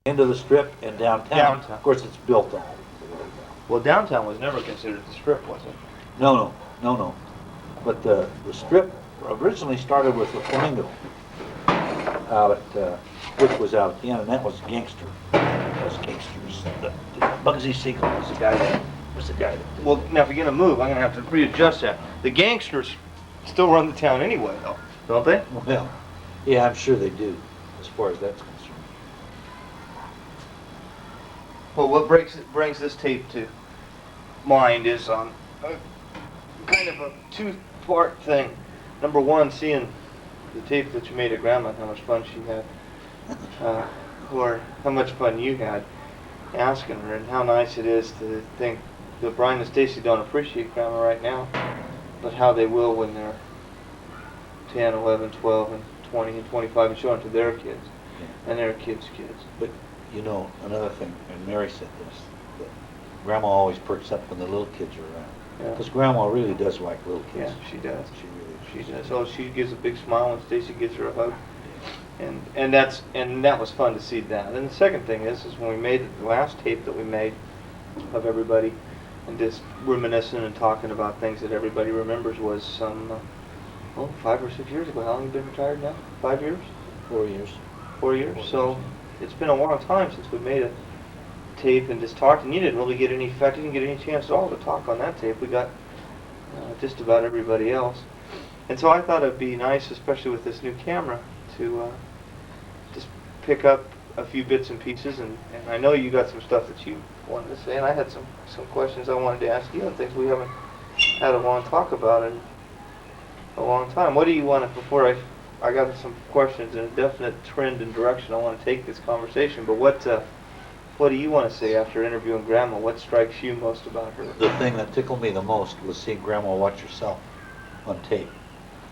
into the strip and downtown. Downtown. Of course, it's built all. Well, downtown was never considered the strip, was it? No. But the strip originally started with the Flamingo out at, which was out at the end, and that was Gangster. That was Gangsters. Bugsy Siegel was the guy that did Well, that. now if you're gonna move, I'm gonna have to readjust that. The gangsters still run the town anyway, though, don't they? Well, yeah, I'm sure they do, as far as that's concerned. Well, what brings this tape to mind is a kind of a two-part thing. Number one, seeing the tape that you made at Grandma, how much fun she had, or how much fun you had asking her, and how nice it is to think that Brian and Stacy don't appreciate Grandma right now, but how they will when they're 10, 11, 12, and 20, and 25, and showing it to their kids, and their kids' kids. But, you know, another thing, and Mary said this, that Grandma always perks up when the little kids are around. Yeah. Because Grandma really does like little kids. Yeah, she does. She really She does. So she gives a big smile, and Stacy gives her a hug, and that was fun to see that. And the second thing is when we made the last tape that we made of everybody, and just reminiscing and talking about things that everybody remembers was some 5 or 6 years ago. How long have you been retired now? 5 years? 4 years. 4 years. So it's been a long time since we made a tape and just talked, and you didn't really get any, in fact, you didn't get any chance at all to talk on that tape. We got just about everybody else. And so I thought it'd be nice, especially with this new camera, to just pick up a few bits and pieces, and I know you got some stuff that you wanted to say, and I had some questions I wanted to ask you and things we haven't had a long talk about in a long time. What do you want to, before I got some questions and a definite trend and direction I want to take this conversation, but what do you want to say after interviewing Grandma? What strikes you most about her? The thing that tickled me the most was seeing Grandma watch herself on tape.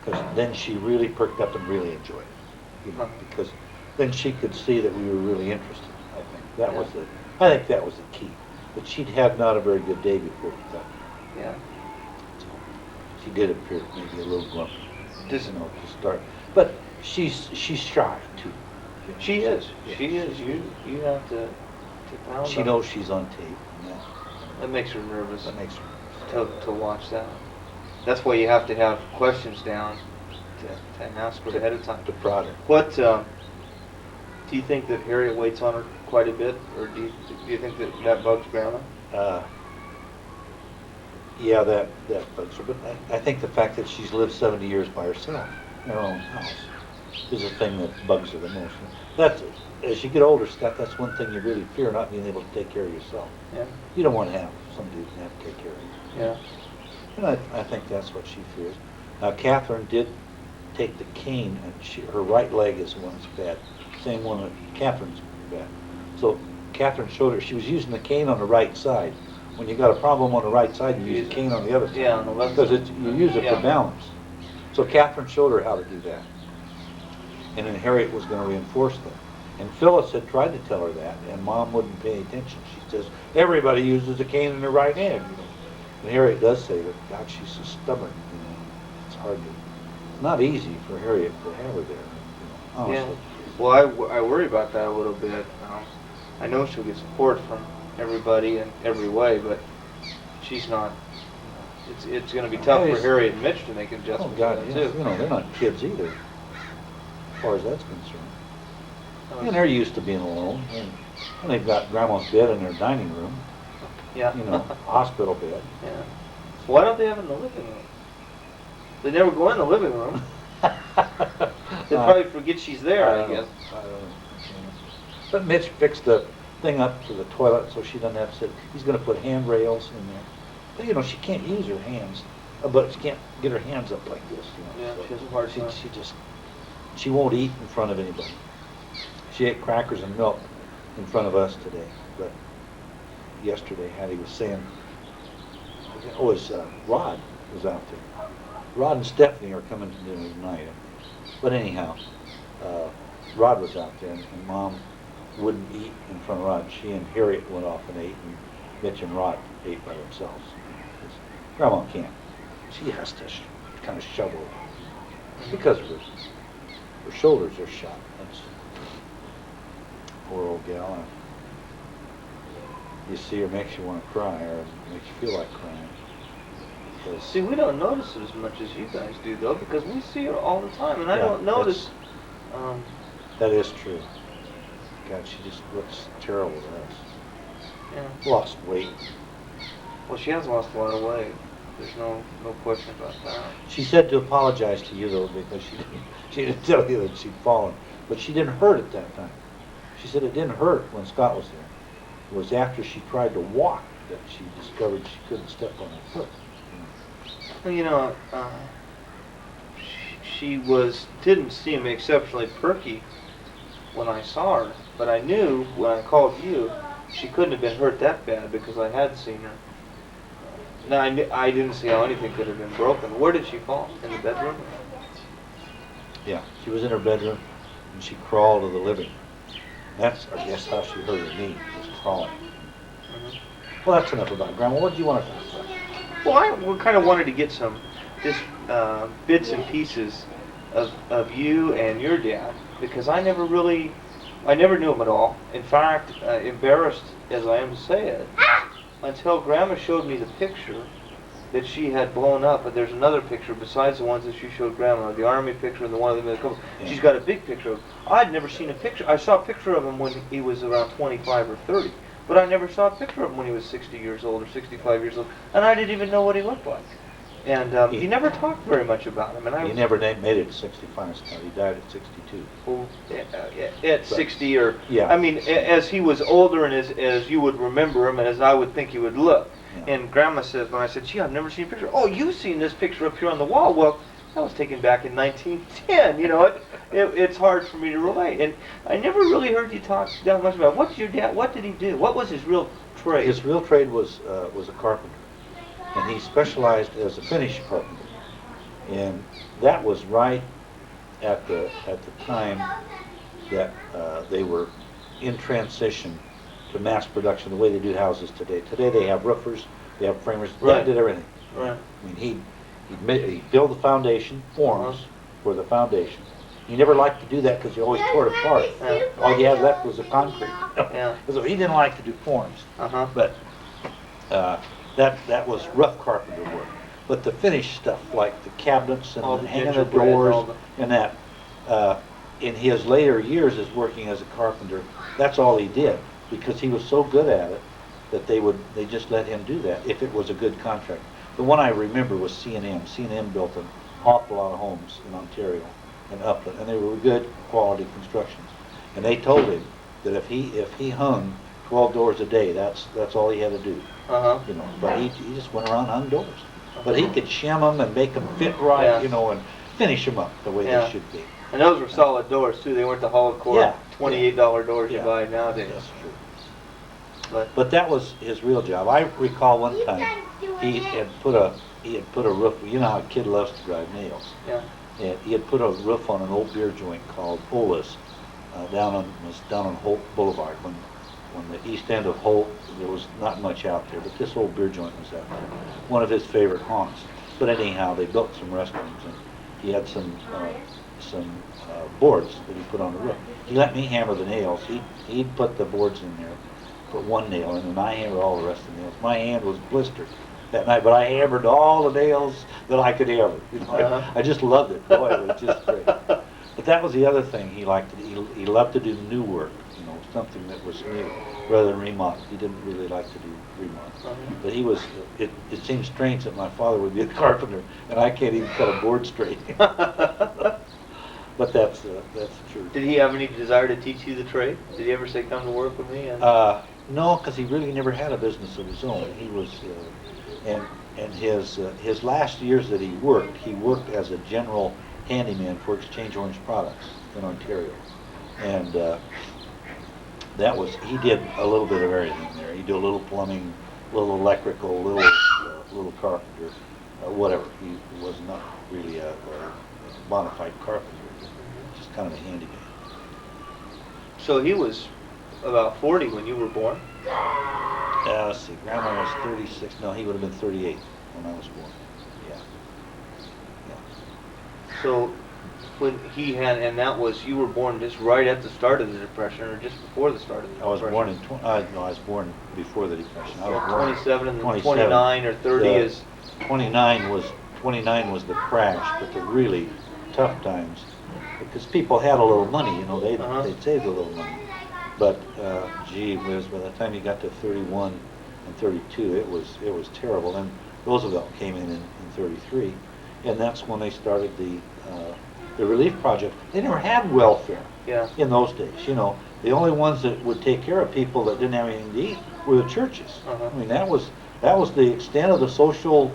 Because then she really perked up and really enjoyed it. You know, because then she could see that we were really interested. I think that was the key. But she'd had not a very good day before we got here. Yeah. So she did appear maybe a little grumpy. Just, you know, to start. But she's shy too. She is. Yeah. She is. You have to pound She on. knows she's on tape. And That makes her nervous. that makes her to watch that. That's why you have to have questions down to ask her ahead of time. to prod her. What do you think that Harriet waits on her quite a bit, or do you think that bugs Grandma? Yeah, that bugs her. But I think the fact that she's lived 70 years by herself in her own house is the thing that bugs her the most. That's, as you get older, Scott, that's one thing you really fear, not being able to take care of yourself. Yeah. You don't want to have somebody who can have to take care of you. Yeah. And I think that's what she fears. Now, Catherine did take the cane, and her right leg is the one that's bad. Same one that Catherine's bad. So Catherine showed her, she was using the cane on the right side. When you got a problem on the right side, you use the cane on the other side. Yeah, on the left because side. you use it Yeah. for balance. So Catherine showed her how to do that. And then Harriet was going to reinforce that. And Phyllis had tried to tell her that, and Mom wouldn't pay attention. She says, everybody uses a cane in their right hand. You know. And Harriet does say that, God, she's so stubborn. You know. It's hard to, it's not easy for Harriet to have her there. You know, honestly. Yeah. Well, I worry about that a little bit. I know she'll get support from everybody in every way, but she's not. It's going to be tough for Harriet and Mitch to make adjustments. Oh God, to yes. that, too. You know, they're not kids either, as far as that's concerned. And they're used to being alone, and they've got Grandma's bed in their dining room. Yeah. You know, hospital bed. Yeah. So why don't they have it in the living room? They never go in the living room. They probably forget she's there, I guess. I don't know. But Mitch fixed the thing up to the toilet so she doesn't have to sit. He's going to put handrails in there. But, you know, she can't use her hands, but she can't get her hands up like this. You know, Yeah, so she has a hard time. She won't eat in front of anybody. She ate crackers and milk in front of us today, but yesterday Hattie was saying, oh, Rod was out there. Rod and Stephanie are coming to dinner tonight. But anyhow, Rod was out there, and Mom wouldn't eat in front of Rod. She and Harriet went off and ate, and Mitch and Rod ate by themselves. Grandma can't. She has to kind of shovel because of her shoulders are shot. poor old gal. And you see her, makes you want to cry, or makes you feel like crying. Because, See, we don't notice it as much as you guys do, though, because we see her all the time, and I Yeah, don't notice. Um, that is true. God, she just looks terrible to us. yeah. Lost weight. Well, she has lost a lot of weight. There's no question about that. She said to apologize to you though, because she didn't tell you that she'd fallen, but she didn't hurt at that time. She said it didn't hurt when Scott was there. It was after she tried to walk that she discovered she couldn't step on her foot. Well, you know, she didn't seem exceptionally perky when I saw her, but I knew when I called you, she couldn't have been hurt that bad because I had seen her. Now, I didn't see how anything could have been broken. Where did she fall? In the bedroom? Yeah, she was in her bedroom and she crawled to the living room. That's, I guess, how she hurt her knee, just crawling. Well, that's enough about Grandma. What do you want to talk about? Well, I kind of wanted to get some just bits and pieces of you and your dad, because I never knew him at all. In fact, embarrassed as I am to say it, until Grandma showed me the picture that she had blown up. But there's another picture besides the ones that she showed Grandma, the Army picture and the one of them. Yeah. She's got a big picture of him. I'd never seen a picture. I saw a picture of him when he was around 25 or 30. But I never saw a picture of him when he was 60 years old or 65 years old. And I didn't even know what he looked like. And he never talked very much about him. And He never made it at 65, so he died at 62. Well, at 60 or, Yeah. I mean, as he was older and as you would remember him and as I would think he would look. Yeah. And Grandma says, when I said, gee, I've never seen a picture. Oh, you've seen this picture up here on the wall. Well, that was taken back in 1910. You know, it's hard for me to relate. And I never really heard you talk that much about what did he do? What was his real trade? His real trade was a carpenter, and he specialized as a finish carpenter. And that was right at the time that they were in transition to mass production, the way they do houses today. Today they have roofers, they have framers, Right. Dad did everything. Right. I mean, he'd build the foundation, forms for the foundation. He never liked to do that because he always tore it apart. Yeah. All he had left was the concrete. Yeah. So he didn't like to do forms. Uh-huh. But that was rough carpenter work. But the finished stuff, like the cabinets and All the the hanging the gingerbread and doors all and that, in his later years as working as a carpenter, that's all he did, because he was so good at it that they just let him do that if it was a good contract. The one I remember was C&M. C&M built an awful lot of homes in Ontario and Upland, and they were good quality constructions. And they told him that if he hung 12 doors a day, that's all he had to do. Uh-huh. You know, but he just went around hung doors. But he could shim them and make them fit right, Yeah. you know, and finish them up the way Yeah. they should be. And those were solid doors, too. They weren't the hollow core Yeah. $28 doors Yeah. you buy nowadays. That's true. But But that was his real job. I recall one time he had put a roof. You know how a kid loves to drive nails. yeah. And he had put a roof on an old beer joint called Ola's down on Holt Boulevard. When the east end of Holt, there was not much out there, but this old beer joint was out there. One of his favorite haunts. But anyhow, they built some restrooms, and he had some boards that he put on the roof. He let me hammer the nails. He'd put the boards in there, put one nail in, and I hammered all the rest of the nails. My hand was blistered that night, but I hammered all the nails that I could hammer. You know, Uh-huh. I just loved it. Boy, it was just great. But that was the other thing he liked to do. He loved to do new work, you know, something that was new rather than remodel. He didn't really like to do remodel. Uh-huh. But he was, it seems strange that my father would be a carpenter and I can't even cut a board straight. But that's the truth. Did he have any desire to teach you the trade? Did he ever say, come to work with me? And No, because he really never had a business of his own. He was, and his last years that he worked as a general handyman for Exchange Orange Products in Ontario, and he did a little bit of everything there. He did a little plumbing, a little electrical, little carpenter, whatever. He was not really a bona fide carpenter, just kind of a handyman. so he was about 40 when you were born? Let's see, Grandma was 36. No, he would have been 38 when I was born. Yeah. So when he had, and that was, you were born just right at the start of the Depression, or just before the start of the I was Depression? born in, no, I was born before the Depression. I was Yeah, born 27 and then 27. 29 or 30 The is, 29 was the crash, but the really tough times, because people had a little money, you know, Uh-huh. they'd saved a little money. But, gee whiz, by the time you got to 31 and 32, it was terrible. And Roosevelt came in 33, and that's when they started the relief project. They never had welfare yeah, in those days, you know. The only ones that would take care of people that didn't have anything to eat were the churches. Uh-huh. I mean, that was the extent of the social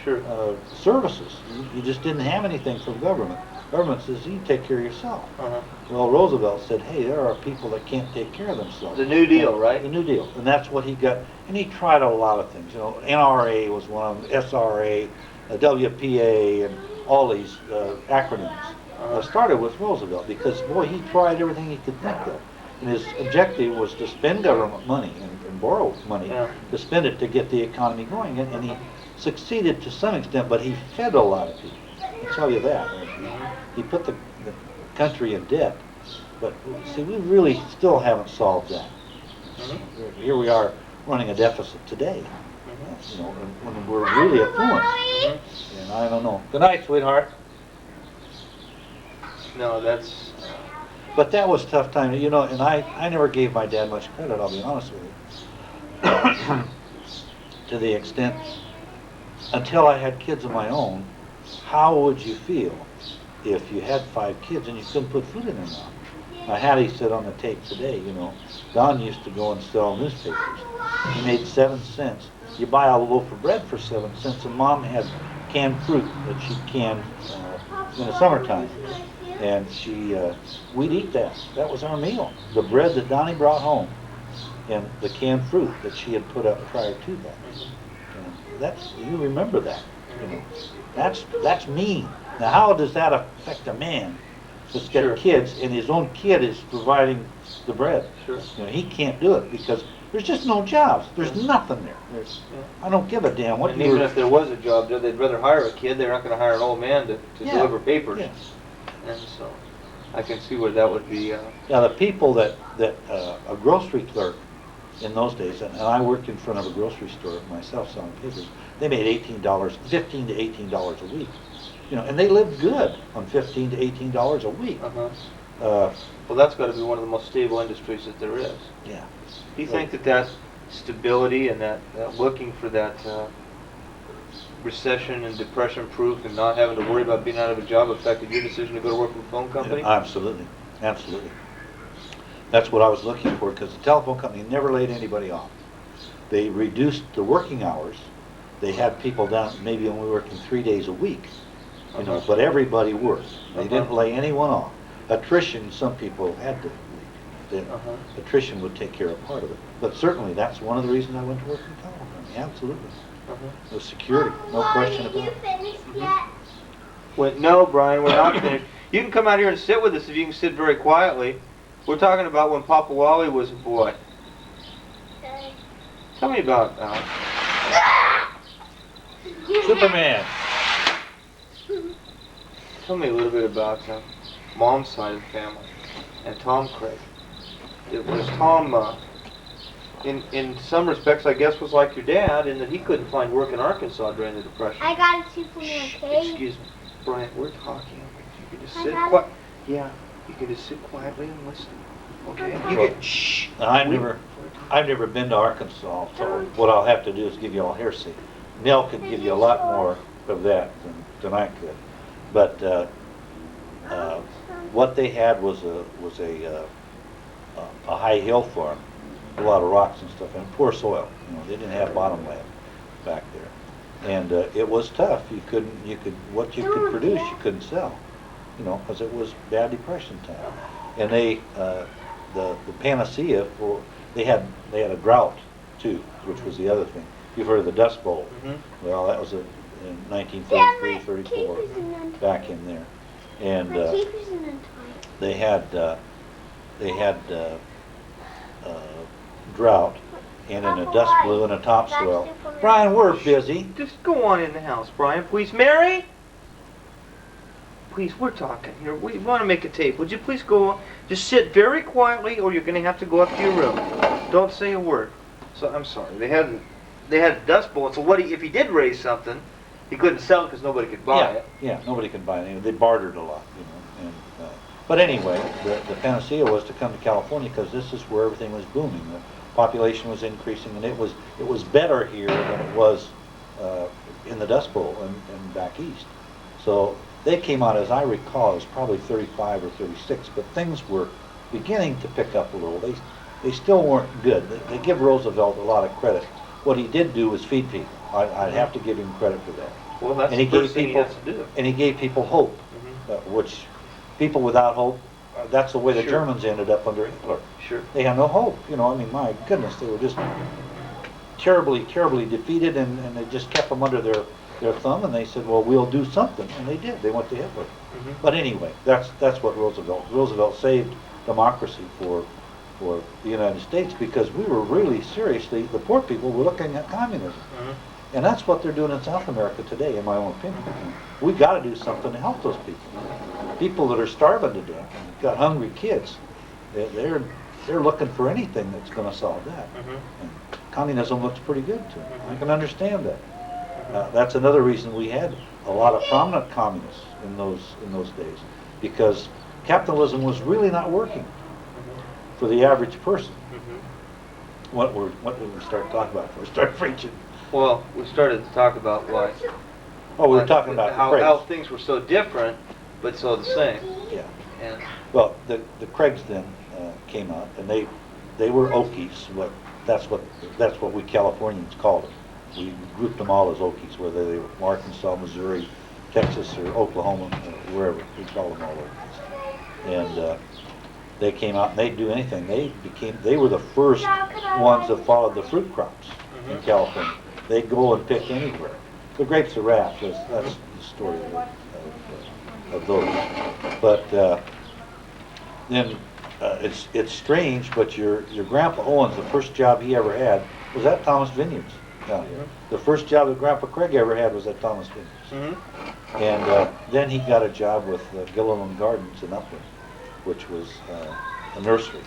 sure. services. You just didn't have anything from government. Government says, you take care of yourself. Uh-huh. Well, Roosevelt said, hey, there are people that can't take care of themselves. The New Deal, right? The New Deal. And that's what he got. And he tried a lot of things. You know, NRA was one of them, SRA, WPA, and all these acronyms. Started with Roosevelt because, boy, he tried everything he could think of. And his objective was to spend government money and borrow money to spend it to get the economy going. And he succeeded to some extent, but he fed a lot of people. I'll tell you that. He put the country in debt. But see, we really still haven't solved that. Here we are running a deficit today. You know, when we're really affluent. And I don't know. Good night, sweetheart. No, that's, But that was tough time, you know, and I never gave my dad much credit, I'll be honest with you. To the extent, until I had kids of my own, how would you feel if you had 5 kids and you couldn't put food in their mouth? Now, Hattie said on the tape today, you know, Don used to go and sell newspapers. He made 7 cents. You buy a loaf of bread for 7 cents, and Mom had canned fruit that she canned in the summertime. And we'd eat that. That was our meal. The bread that Donnie brought home and the canned fruit that she had put up prior to that. And you remember that, you know. That's mean. Now, how does that affect a man that's got kids and his own kid is providing the bread? Sure. You know, he can't do it because there's just no jobs. There's nothing there. I don't give a damn what and even if there was a job, they'd rather hire a kid. They're not going to hire an old man to deliver papers. Yeah. And so, I can see where that would be. Now, the people that a grocery clerk in those days, and I worked in front of a grocery store myself selling papers, they made $15 to $18 a week. You know, and they lived good on $15 to $18 a week. Well, that's got to be one of the most stable industries that there is. Yeah. Do you think that stability and that looking for that recession and depression proof and not having to worry about being out of a job affected your decision to go to work for a phone company? Yeah, absolutely. Absolutely. That's what I was looking for, because the telephone company never laid anybody off. They reduced the working hours. They had people down, maybe only working 3 days a week, you know, but everybody worked. They didn't lay anyone off. Attrition, some people had to leave. Attrition would take care of part of it. But certainly, that's one of the reasons I went to work in the telephone company. Absolutely. The security, no question about it. Well, no, Brian, we're not finished. You can come out here and sit with us if you can sit very quietly. We're talking about when Papa Wally was a boy. Tell me about Superman. Tell me a little bit about Mom's side of the family and Tom Craig. It was Tom, in some respects, I guess, was like your dad in that he couldn't find work in Arkansas during the Depression. I got a 2.0, okay? Excuse me, Brian, we're talking. You can just sit quiet. Yeah, you can just sit quietly and listen. Okay? You Well, get shh. I've never been to Arkansas, so what I'll have to do is give you all hearsay. Nell could give you a lot more of that than I could. But what they had was a high hill farm, a lot of rocks and stuff, and poor soil. You know, they didn't have bottomland back there, and it was tough. What you could produce, you couldn't sell. You know, because it was bad Depression time, and they the panacea for they had a drought too, which was the other thing. You've heard of the Dust Bowl? Well, that was in 1933, 34, back in there, and they had drought, and in a dust blue and a topsoil. Brian, we're busy. Just go on in the house, Brian, please. Mary? please, we're talking here. We want to make a tape. Would you please go, just sit very quietly, or you're going to have to go up to your room. Don't say a word. So I'm sorry. They had dust bowl. So if he did raise something, he couldn't sell it because nobody could buy it. Yeah, nobody could buy it. They bartered a lot, you know. But anyway, the panacea was to come to California because this is where everything was booming. The population was increasing, and it was better here than it was in the Dust Bowl and back east. So they came out, as I recall, it was probably 35 or 36, but things were beginning to pick up a little. They still weren't good. They give Roosevelt a lot of credit. What he did do was feed people. I'd have to give him credit for that. Well, that's And he the gave first thing he people, has to do. and he gave people hope, which people without hope, that's the way the Sure. Germans ended up under Hitler. Sure. They had no hope, you know, I mean, my goodness, they were just terribly, terribly defeated, and they just kept them under their thumb, and they said, well, we'll do something, and they did. They went to Hitler. But anyway, that's what Roosevelt saved democracy for the United States, because we were really seriously, the poor people were looking at communism. And that's what they're doing in South America today, in my own opinion. We got to do something to help those people. People that are starving to death, and got hungry kids, they're looking for anything that's going to solve that. And communism looks pretty good to them. I can understand that. That's another reason we had a lot of prominent communists in those days, because capitalism was really not working for the average person. What did we start talking about? We started preaching. Well, we started to talk about why. Oh, we were talking about the how Craigs. things were so different, but so the same. Yeah. And Well, the Craigs then came out, and they were Okies. That's what we Californians called them. We grouped them all as Okies, whether they were from Arkansas, Missouri, Texas, or Oklahoma, or wherever. We called them all Okies. And they came out, and they'd do anything. They were the first ones that followed the fruit crops in California. They'd go and pick anywhere. The grapes of wrath, that's the story of those. But then it's strange, but your Grandpa Owens, the first job he ever had was at Thomas Vineyards down here. The first job that Grandpa Craig ever had was at Thomas Vineyards. And then he got a job with Gilliland Gardens in Upland, which was a nursery.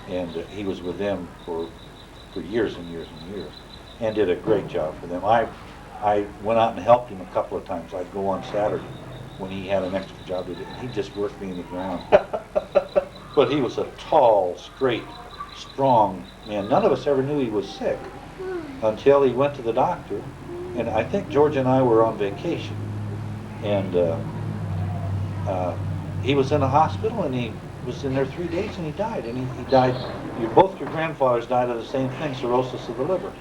And he was with them for years and years and years, and did a great job for them. I went out and helped him a couple of times. I'd go on Saturday when he had an extra job to do. He'd just work me in the ground. But he was a tall, straight, strong man. None of us ever knew he was sick until he went to the doctor. And I think George and I were on vacation, and he was in a hospital, and he was in there 3 days, and he died. And he died. Both your grandfathers died of the same thing, cirrhosis of the liver.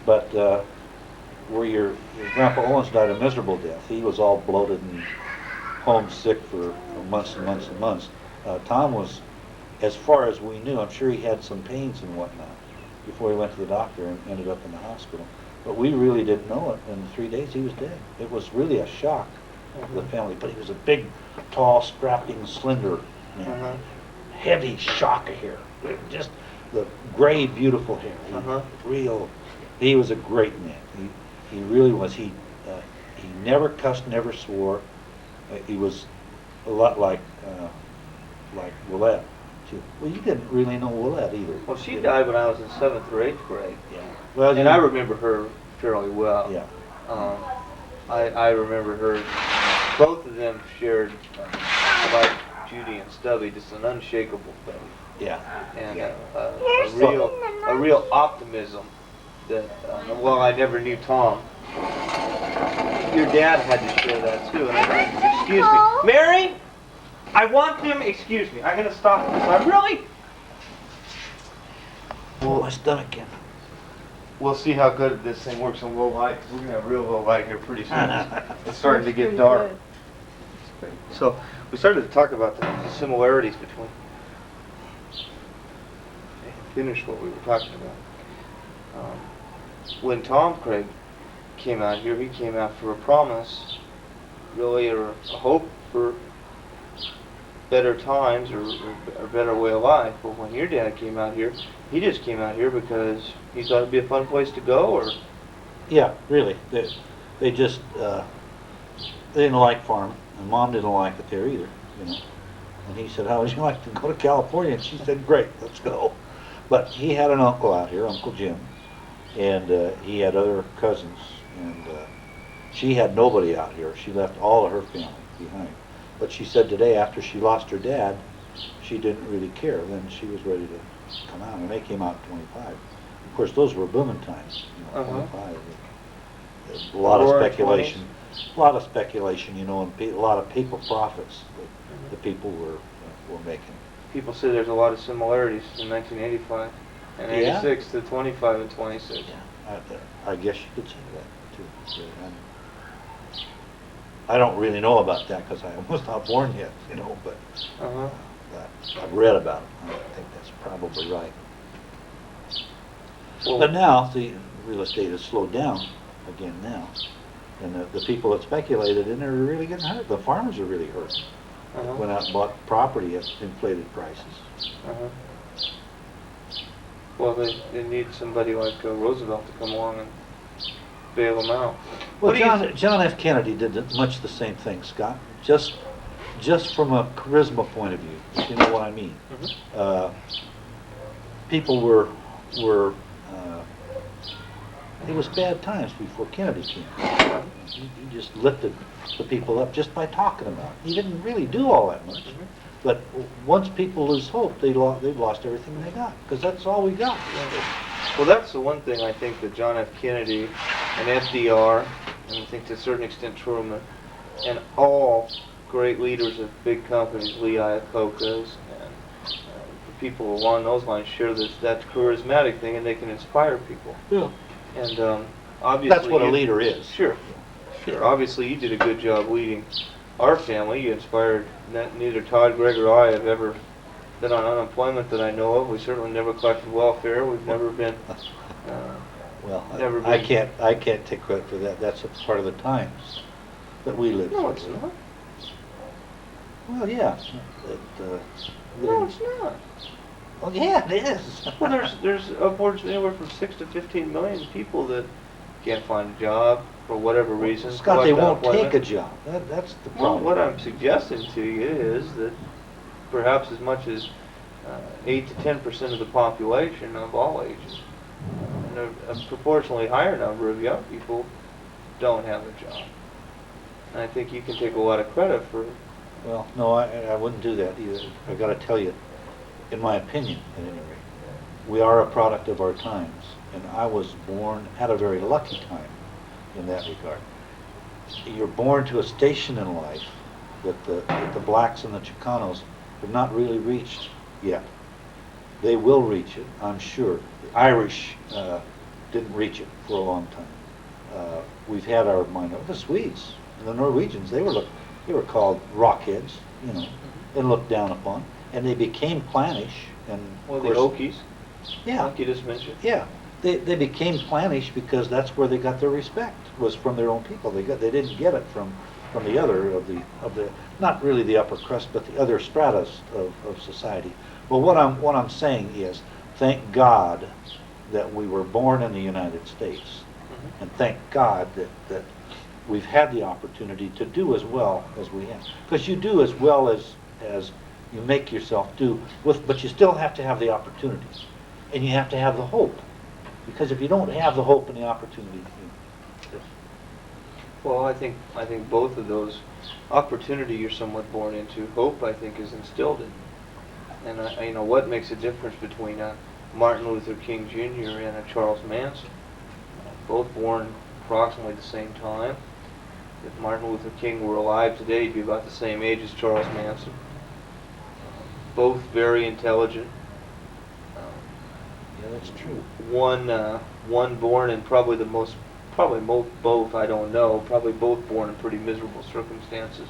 But where your Grandpa Owens died a miserable death. He was all bloated and homesick for months and months and months. Tom was, as far as we knew, I'm sure he had some pains and whatnot before he went to the doctor and ended up in the hospital. But we really didn't know it. In 3 days, he was dead. It was really a shock to the family. But he was a big, tall, strapping, slender man. Heavy shock of hair. Just the gray, beautiful hair. He was a great man. He really was. He never cussed, never swore. He was a lot like Willette, too. Well, you didn't really know Willette either. Well, she died when I was in 7th or 8th grade. Yeah. Well, And I remember her fairly well. Yeah. I remember her, both of them shared, like Judy and Stubby, just an unshakable faith. Yeah. And a real optimism that, well, I never knew Tom. Your dad had to share that too. And excuse me. Mary! I want them, excuse me, I'm going to stop this. I'm really... Oh, my stomach again. We'll see how good this thing works in low light, because we're going to have real low light here pretty soon. It's starting to get dark. So, we started to talk about the similarities between... Finish what we were talking about. When Tom Craig came out here, he came out for a promise, really, or a hope for better times or a better way of life. But when your dad came out here, he just came out here because he thought it'd be a fun place to go, or... Yeah, really. They just they didn't like farming. and Mom didn't like it there either, you know. And he said, how would you like to go to California? And she said, great, let's go. But he had an uncle out here, Uncle Jim, and he had other cousins, and she had nobody out here. She left all of her family behind. But she said today, after she lost her dad, she didn't really care. Then she was ready to come out, and they came out at 25. Of course, those were booming times, you know, 25. A lot of Roaring speculation, a lot of speculation, you know, and a lot of paper profits that the people were making. People say there's a lot of similarities in 1985 and Yeah. 86 to 25 and 26. I guess you could say that too. Yeah, I don't really know about that because I was not born yet, you know, but Uh-huh. I've read about it. I think that's probably right. Well, But now the real estate has slowed down again now, and the people that speculated in it are really getting hurt. The farmers are really hurt. Uh-huh. Went out and bought property at inflated prices. Uh-huh. Well, they need somebody like Roosevelt to come along and bail them out. Well, What do you John F. Kennedy did much the same thing, Scott. Just from a charisma point of view, if you know what I mean. Mhm. People were it was bad times before Kennedy came. He just lifted the people up just by talking about it. He didn't really do all that much. Mhm. But once people lose hope, they've lost everything they got, because that's all we got. Well, that's the one thing I think that John F. Kennedy and FDR, and I think to a certain extent Truman, and all great leaders of big companies, Lee Iacocca's, and people along those lines share that charismatic thing, and they can inspire people. Yeah. And obviously, That's what a leader is. Sure, sure. Obviously, you did a good job leading our family. You inspired. Neither Todd, Greg, or I have ever been on unemployment that I know of. We certainly never collected welfare. We've never been. Well, Never I been- can't take credit for that. That's a part of the times that we lived No, through. it's not. Well, yeah. No, it's not. Well, yeah, it is. Well, there's upwards anywhere from 6 to 15 million people that can't find a job for whatever reason. Scott, they collect won't take a unemployment. job. That's the Well, problem. what I'm suggesting to you is that perhaps as much as 8 to 10% of the population of all ages, and a proportionally higher number of young people, don't have a job. And I think you can take a lot of credit for. Well, no, I wouldn't do that either. I got to tell you, in my opinion, at any rate, we are a product of our times, and I was born at a very lucky time in that regard. You're born to a station in life that the blacks and the Chicanos have not really reached yet. They will reach it, I'm sure. The Irish didn't reach it for a long time. We've had our minority. The Swedes and the Norwegians, they were called rockheads, you know, and looked down upon, and they became clannish. And Well, of the course, Okies, yeah, like you just mentioned. yeah, they became clannish because that's where they got their respect, was from their own people. They didn't get it from the other of the not really the upper crust, but the other stratas of society. Well, what I'm saying is, thank God that we were born in the United States, and thank God that we've had the opportunity to do as well as we have. Because you do as well as you make yourself do, but you still have to have the opportunities, and you have to have the hope. Because if you don't have the hope and the opportunity, Well, I think both of those, opportunity you're somewhat born into, hope I think is instilled in you. And you know what makes a difference between a Martin Luther King Jr. and a Charles Manson? Both born approximately the same time. If Martin Luther King were alive today, he'd be about the same age as Charles Manson. Both very intelligent. yeah, that's true. One born in probably both, I don't know, probably both born in pretty miserable circumstances.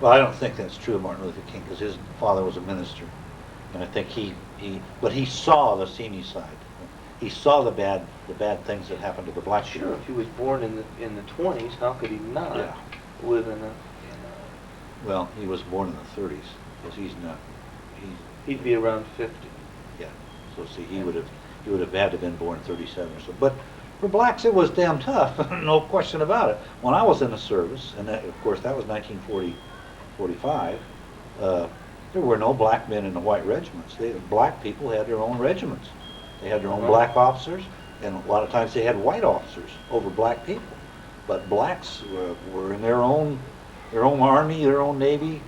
Well, I don't think that's true of Martin Luther King, because his father was a minister, and I think but he saw the seamy side. He saw the bad things that happened to the black Sure, people. if he was born in the 20s, how could he not Yeah. live in a Well, he was born in the 30s, because he's he'd be around 50. yeah. So see, he would have had to been born 37 or so. For blacks, it was damn tough, no question about it. When I was in the service, and that, of course, that was 1940, 45, there were no black men in the white regiments. Black people had their own regiments. They had their own black officers, and a lot of times they had white officers over black people. But blacks were in their own army, their own navy.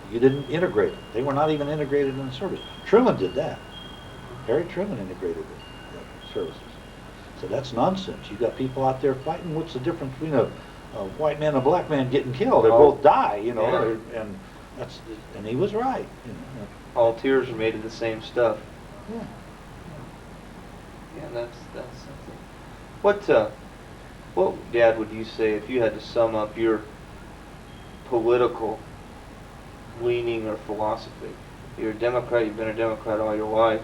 You didn't integrate them. They were not even integrated in the service. Truman did that. Harry Truman integrated the services. So that's nonsense. You got people out there fighting. What's the difference between a white man and a black man getting killed? They both die, you know. Yeah. And he was right. You know. All tiers are made of the same stuff. Yeah. Yeah, that's something. What, Dad, would you say if you had to sum up your political leaning or philosophy? You're a Democrat. You've been a Democrat all your life.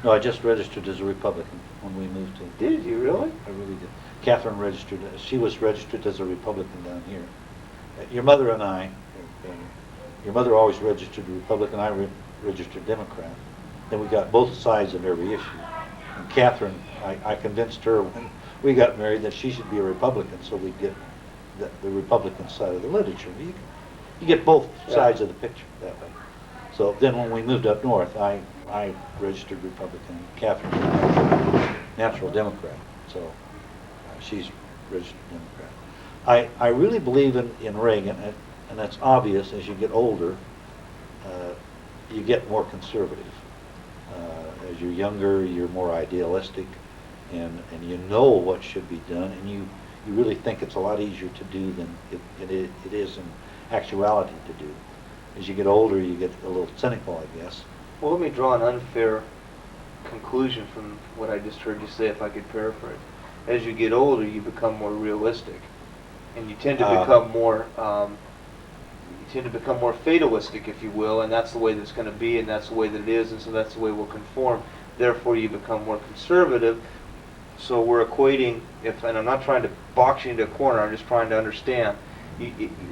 No, I just registered as a Republican when we moved to. Did you really? I really did. Catherine registered. She was registered as a Republican down here. Your mother and I. Your mother always registered Republican. I registered Democrat. Then we got both sides of every issue. And Catherine, I convinced her when we got married that she should be a Republican, so we'd get the Republican side of the literature. You get both sides of the picture that way. So then when we moved up north, I registered Republican. Catherine, natural Democrat. So she's registered Democrat. I really believe in Reagan, and that's obvious as you get older. You get more conservative. As you're younger, you're more idealistic, and you know what should be done, and you really think it's a lot easier to do than it is in actuality to do. As you get older, you get a little cynical, I guess. Well, let me draw an unfair conclusion from what I just heard you say, if I could paraphrase. As you get older, you become more realistic, and you tend to become more fatalistic, if you will, and that's the way that's going to be, and that's the way that it is, and so that's the way we'll conform. Therefore, you become more conservative. So we're equating, and I'm not trying to box you into a corner, I'm just trying to understand.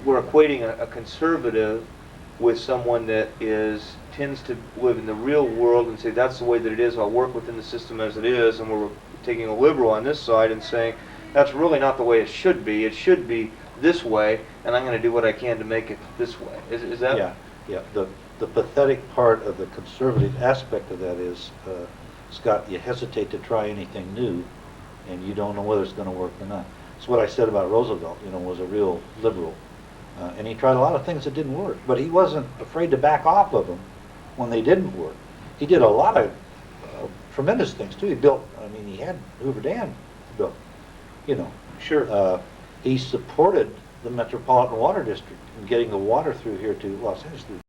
We're equating a conservative with someone that tends to live in the real world and say, that's the way that it is, I'll work within the system as it is, and we're taking a liberal on this side and saying, that's really not the way it should be this way, and I'm going to do what I can to make it this way. Is that? Yeah. The pathetic part of the conservative aspect of that is, Scott, you hesitate to try anything new, and you don't know whether it's going to work or not. It's what I said about Roosevelt, was a real liberal. And he tried a lot of things that didn't work, but he wasn't afraid to back off of them when they didn't work. He did a lot of tremendous things, too. He had Hoover Dam built, Sure. He supported the Metropolitan Water District and getting the water through here to Los Angeles, through